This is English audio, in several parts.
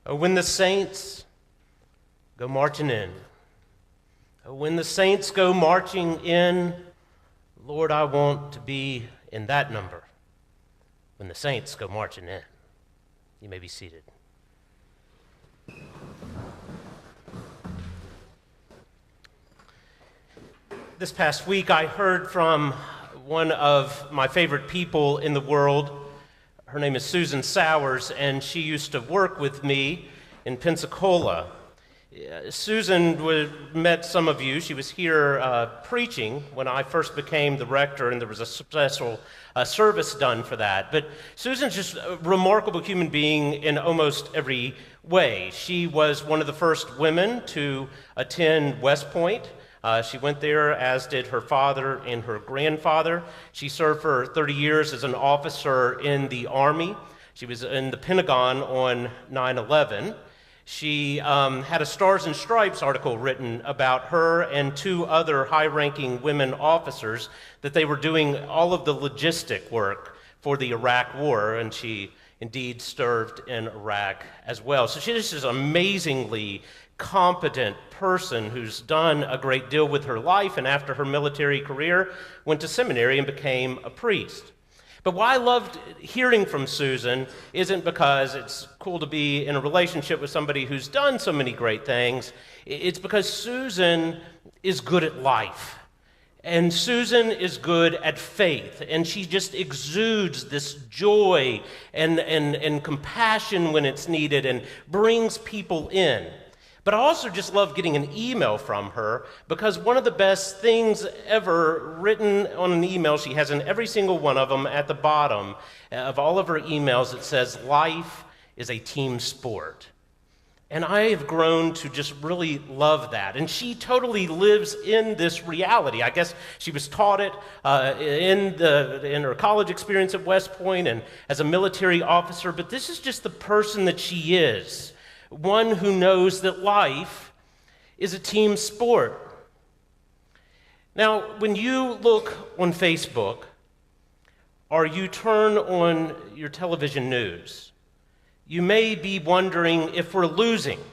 Oh, when the saints go marching in. Oh, when the saints go marching in, Lord, I want to be in that number. When the saints go marching in. You may be seated. This past week, I heard from one of my favorite people in the world. Her name is Susan Sowers, and she used to work with me in Pensacola. Susan met some of you. She was here preaching when I first became the rector, and there was a special service done for that. But Susan's just a remarkable human being in almost every way. She was one of the first women to attend West Point. She went there, as did her father and her grandfather. She served for 30 years as an officer in the Army. She was in the Pentagon on 9/11. She had a Stars and Stripes article written about her and two other high-ranking women officers that they were doing all of the logistic work for the Iraq War, and she indeed served in Iraq as well. So she's just an amazingly competent person who's done a great deal with her life, and after her military career, went to seminary and became a priest. But why I loved hearing from Susan isn't because it's cool to be in a relationship with somebody who's done so many great things. It's because Susan is good at life. And Susan is good at faith. And she just exudes this joy and compassion when it's needed and brings people in. But I also just love getting an email from her, because one of the best things ever written on an email, she has in every single one of them at the bottom of all of her emails, it says, "Life is a team sport." And I have grown to just really love that. And she totally lives in this reality. I guess she was taught it in her college experience at West Point and as a military officer, but this is just the person that she is. One who knows that life is a team sport. Now, when you look on Facebook or you turn on your television news, you may be wondering if we're losing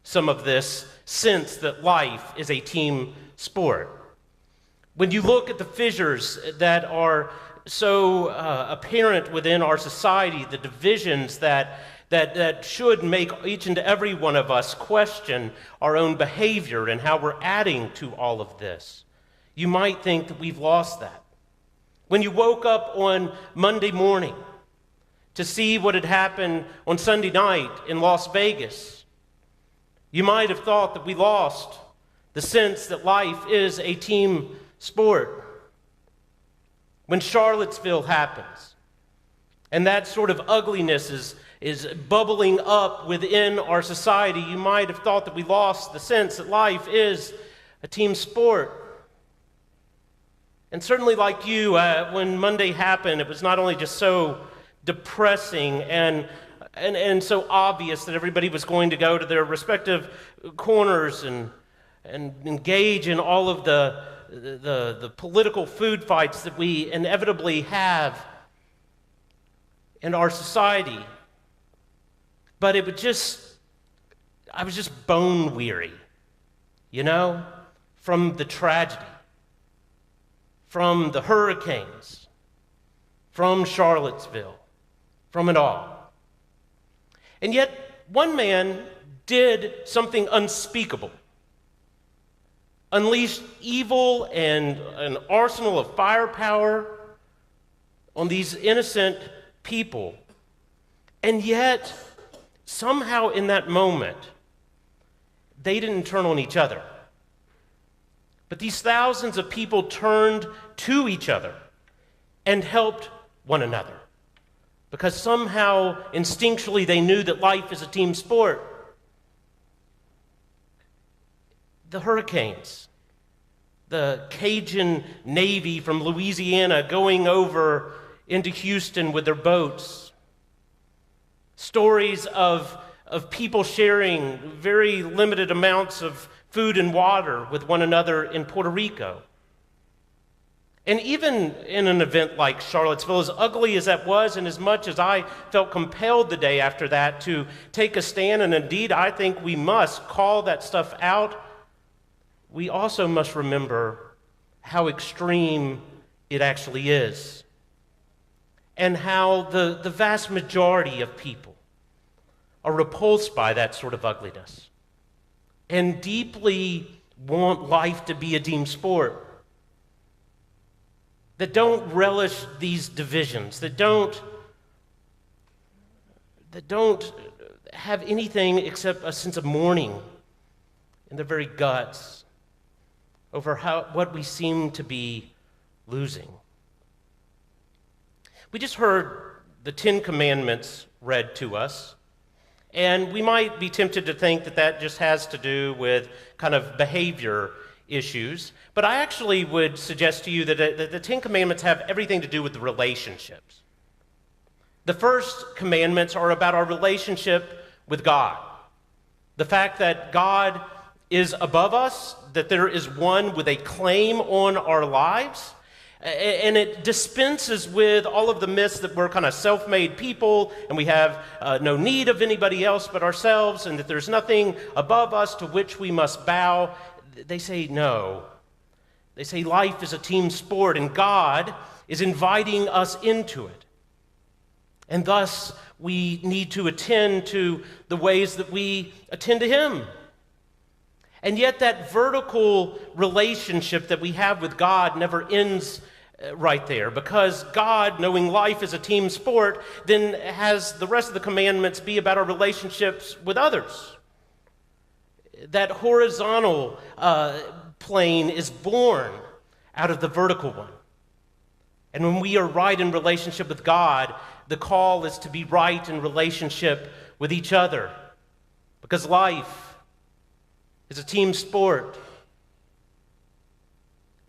some of this sense that life is a team sport. When you look at the fissures that are so apparent within our society, the divisions that should make each and every one of us question our own behavior and how we're adding to all of this, you might think that we've lost that. When you woke up on Monday morning to see what had happened on Sunday night in Las Vegas, you might have thought that we lost the sense that life is a team sport. When Charlottesville happens, and that sort of ugliness is bubbling up within our society, you might have thought that we lost the sense that life is a team sport. And certainly like you, when Monday happened, it was not only just so depressing and so obvious that everybody was going to go to their respective corners and engage in all of the political food fights that we inevitably have in our society. But I was just bone weary, from the tragedy, from the hurricanes, from Charlottesville, from it all. And yet, one man did something unspeakable, unleashed evil and an arsenal of firepower on these innocent people, and yet, somehow in that moment, they didn't turn on each other. But these thousands of people turned to each other and helped one another. Because somehow, instinctually, they knew that life is a team sport. The hurricanes, the Cajun Navy from Louisiana going over into Houston with their boats, stories of people sharing very limited amounts of food and water with one another in Puerto Rico. And even in an event like Charlottesville, as ugly as that was, and as much as I felt compelled the day after that to take a stand, and indeed I think we must call that stuff out, we also must remember how extreme it actually is, and how the vast majority of people are repulsed by that sort of ugliness and deeply want life to be a team sport, that don't relish these divisions, that don't have anything except a sense of mourning in their very guts over what we seem to be losing. We just heard the 10 Commandments read to us, and we might be tempted to think that that just has to do with kind of behavior issues, but I actually would suggest to you that the 10 Commandments have everything to do with the relationships. The first commandments are about our relationship with God. The fact that God is above us, that there is one with a claim on our lives, and it dispenses with all of the myths that we're kind of self-made people and we have no need of anybody else but ourselves, and that there's nothing above us to which we must bow. They say no. They say life is a team sport and God is inviting us into it. And thus we need to attend to the ways that we attend to Him. And yet that vertical relationship that we have with God never ends right there, because God, knowing life is a team sport, then has the rest of the commandments be about our relationships with others. That horizontal plane is born out of the vertical one. And when we are right in relationship with God, the call is to be right in relationship with each other, because life is a team sport.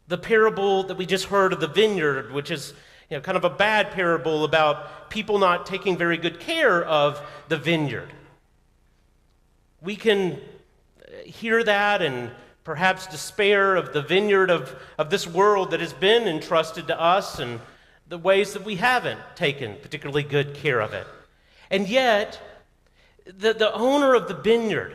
The parable that we just heard of the vineyard, which is kind of a bad parable about people not taking very good care of the vineyard. We can hear that and perhaps despair of the vineyard of this world that has been entrusted to us and the ways that we haven't taken particularly good care of it. And yet, the owner of the vineyard,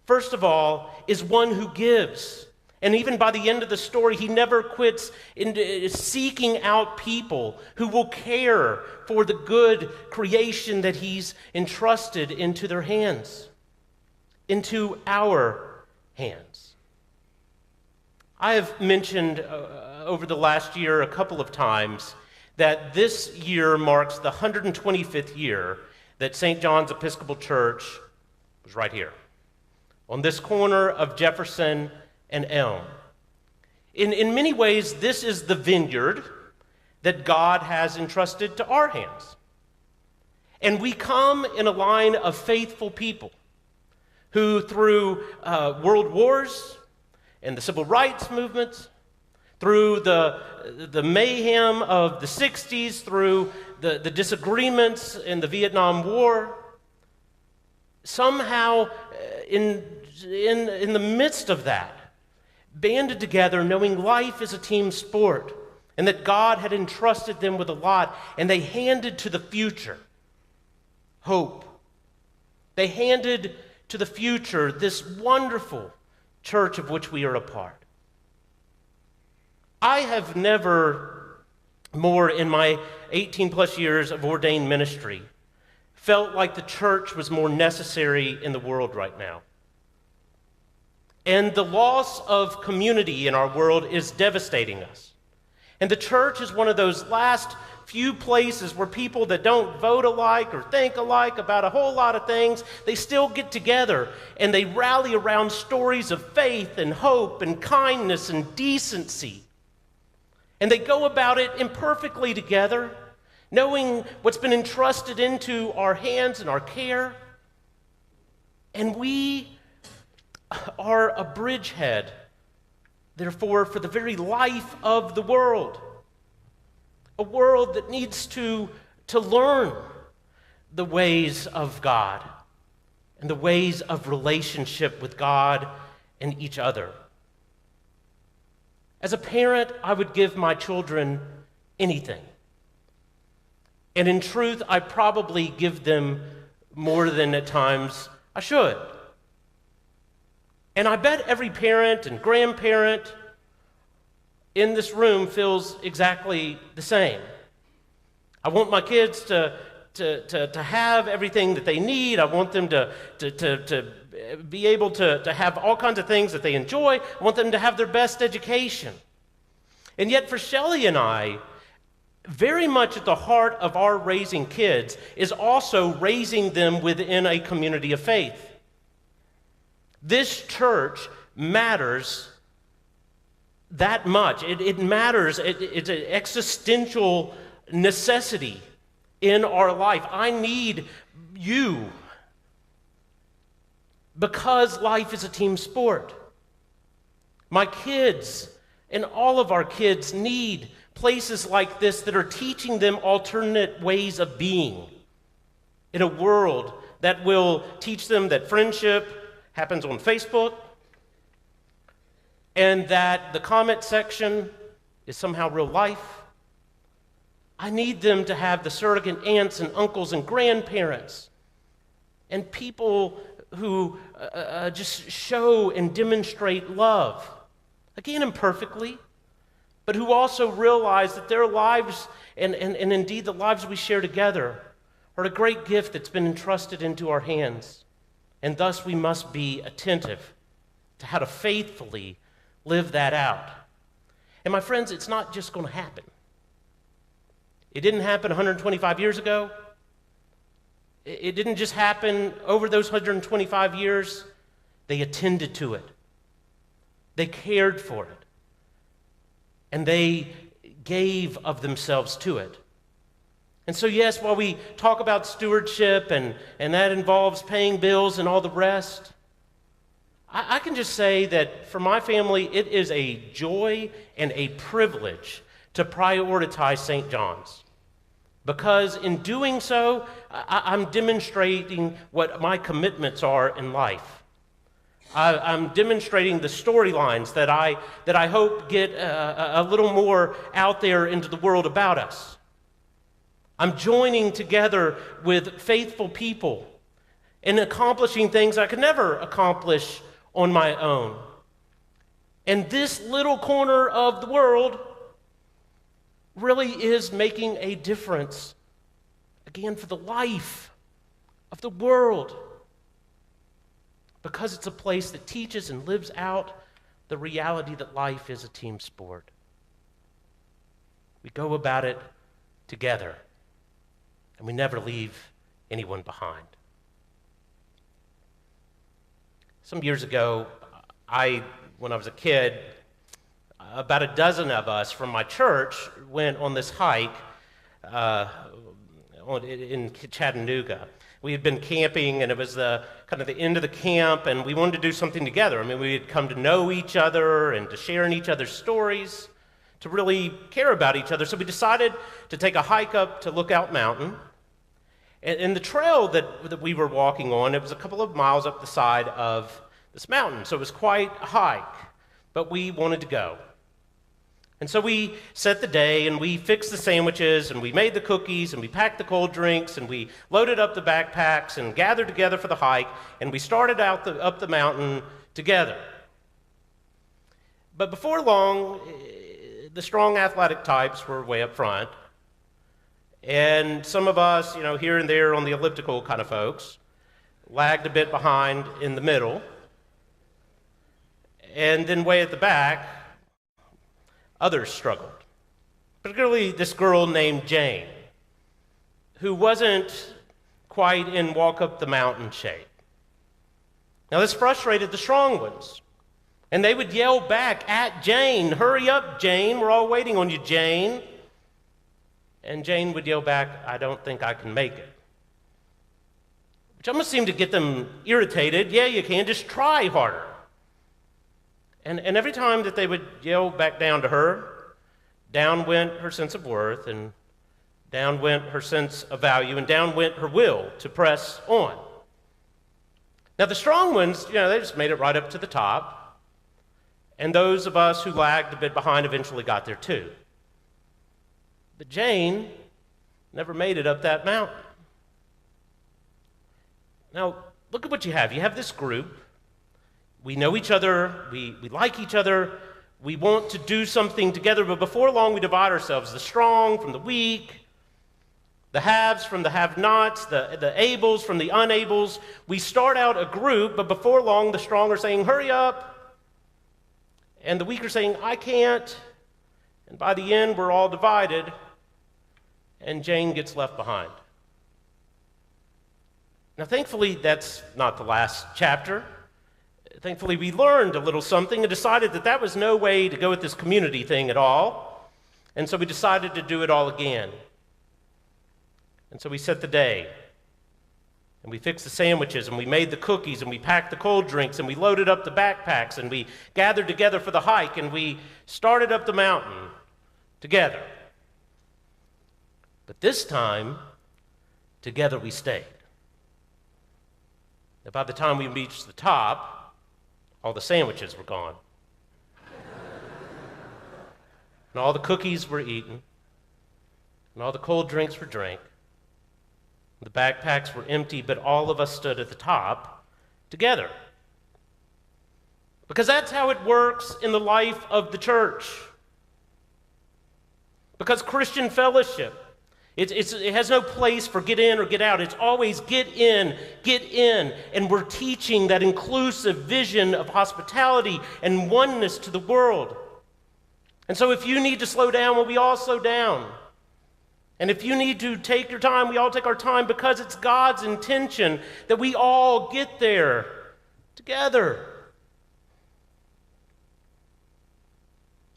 first of all, is one who gives. And even by the end of the story, he never quits in seeking out people who will care for the good creation that he's entrusted into their hands, into our hands. I have mentioned over the last year a couple of times that this year marks the 125th year that St. John's Episcopal Church was right here, on this corner of Jefferson and Elm. In many ways, this is the vineyard that God has entrusted to our hands. And we come in a line of faithful people who, through world wars and the civil rights movements, through the mayhem of the 60s, through the disagreements in the Vietnam War, somehow in the midst of that, banded together, knowing life is a team sport and that God had entrusted them with a lot, and they handed to the future hope. They handed to the future this wonderful church of which we are a part. I have never more in my 18 plus years of ordained ministry felt like the church was more necessary in the world right now. And the loss of community in our world is devastating us. And the church is one of those last few places where people that don't vote alike or think alike about a whole lot of things, they still get together and they rally around stories of faith and hope and kindness and decency. And they go about it imperfectly together, knowing what's been entrusted into our hands and our care. And we are a bridgehead, therefore, for the very life of the world. A world that needs to learn the ways of God and the ways of relationship with God and each other. As a parent, I would give my children anything. And in truth, I probably give them more than at times I should. And I bet every parent and grandparent in this room feels exactly the same. I want my kids to have everything that they need. I want them to be able to have all kinds of things that they enjoy. I want them to have their best education. And yet for Shelley and I, very much at the heart of our raising kids is also raising them within a community of faith. This church matters that much. It matters. It's an existential necessity in our life. I need you because life is a team sport. My kids and all of our kids need places like this that are teaching them alternate ways of being in a world that will teach them that friendship happens on Facebook and that the comment section is somehow real life. I need them to have the surrogate aunts and uncles and grandparents and people who just show and demonstrate love, again, imperfectly, but who also realize that their lives, and indeed the lives we share together, are a great gift that's been entrusted into our hands. And thus we must be attentive to how to faithfully live that out. And my friends, it's not just going to happen. It didn't happen 125 years ago. It didn't just happen over those 125 years. They attended to it. They cared for it. And they gave of themselves to it. And so, yes, while we talk about stewardship and that involves paying bills and all the rest, I can just say that for my family, it is a joy and a privilege to prioritize St. John's. Because in doing so, I'm demonstrating what my commitments are in life. I'm demonstrating the storylines that I hope get a little more out there into the world about us. I'm joining together with faithful people and accomplishing things I could never accomplish on my own. And this little corner of the world really is making a difference, again, for the life of the world. Because it's a place that teaches and lives out the reality that life is a team sport. We go about it together, and we never leave anyone behind. Some years ago, when I was a kid, about a dozen of us from my church went on this hike in Chattanooga. We had been camping, and it was kind of the end of the camp, and we wanted to do something together. I mean, we had come to know each other and to share in each other's stories, to really care about each other. So we decided to take a hike up to Lookout Mountain. And the trail that we were walking on, it was a couple of miles up the side of this mountain. So it was quite a hike, but we wanted to go. And so we set the day, and we fixed the sandwiches, and we made the cookies, and we packed the cold drinks, and we loaded up the backpacks and gathered together for the hike, and we started up the mountain together. But before long, the strong athletic types were way up front, and some of us, here and there on the elliptical kind of folks, lagged a bit behind in the middle, and then way at the back, others struggled, particularly this girl named Jane, who wasn't quite in walk up the mountain shape. Now this frustrated the strong ones, and they would yell back at Jane, "Hurry up, Jane, we're all waiting on you, Jane." And Jane would yell back, "I don't think I can make it." Which almost seemed to get them irritated. "Yeah, you can, just try harder." And every time that they would yell back down to her, down went her sense of worth, and down went her sense of value, and down went her will to press on. Now the strong ones, they just made it right up to the top, And those of us who lagged a bit behind eventually got there too. But Jane never made it up that mountain. Now, look at what you have. You have this group. We know each other. We like each other. We want to do something together, but before long we divide ourselves. The strong from the weak, the haves from the have-nots, the ables from the unables. We start out a group, but before long the strong are saying, hurry up, and the weak are saying, I can't, and by the end we're all divided, and Jane gets left behind. Now thankfully that's not the last chapter. Thankfully, we learned a little something and decided that that was no way to go with this community thing at all. And so we decided to do it all again. And so we set the day. And we fixed the sandwiches, and we made the cookies, and we packed the cold drinks, and we loaded up the backpacks, and we gathered together for the hike, and we started up the mountain together. But this time, together we stayed. Now, by the time we reached the top, all the sandwiches were gone. And all the cookies were eaten. And all the cold drinks were drank. The backpacks were empty, but all of us stood at the top together. Because that's how it works in the life of the church. Because Christian fellowship, it has no place for get in or get out. It's always get in. And we're teaching that inclusive vision of hospitality and oneness to the world. And so if you need to slow down, well, we all slow down. And if you need to take your time, we all take our time, because it's God's intention that we all get there together.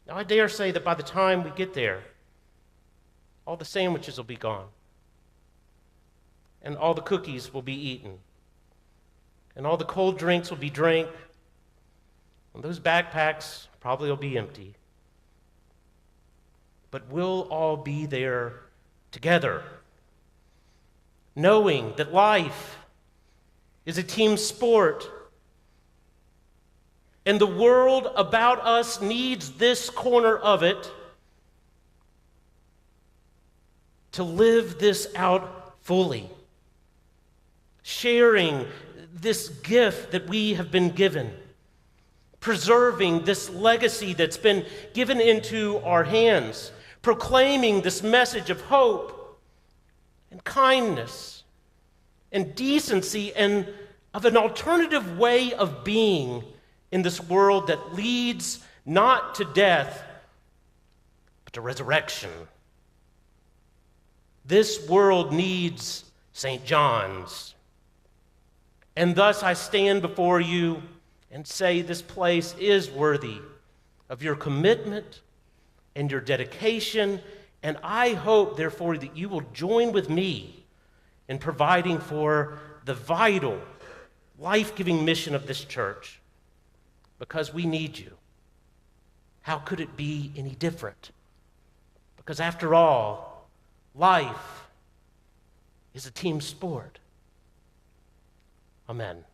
Now, I dare say that by the time we get there, all the sandwiches will be gone. And all the cookies will be eaten. And all the cold drinks will be drank. And those backpacks probably will be empty. But we'll all be there together, knowing that life is a team sport. And the world about us needs this corner of it to live this out fully, sharing this gift that we have been given, preserving this legacy that's been given into our hands, proclaiming this message of hope and kindness and decency and of an alternative way of being in this world that leads not to death, but to resurrection. This world needs St. John's. And thus I stand before you and say this place is worthy of your commitment and your dedication, and I hope, therefore, that you will join with me in providing for the vital, life-giving mission of this church, because we need you. How could it be any different? Because after all, life is a team sport. Amen.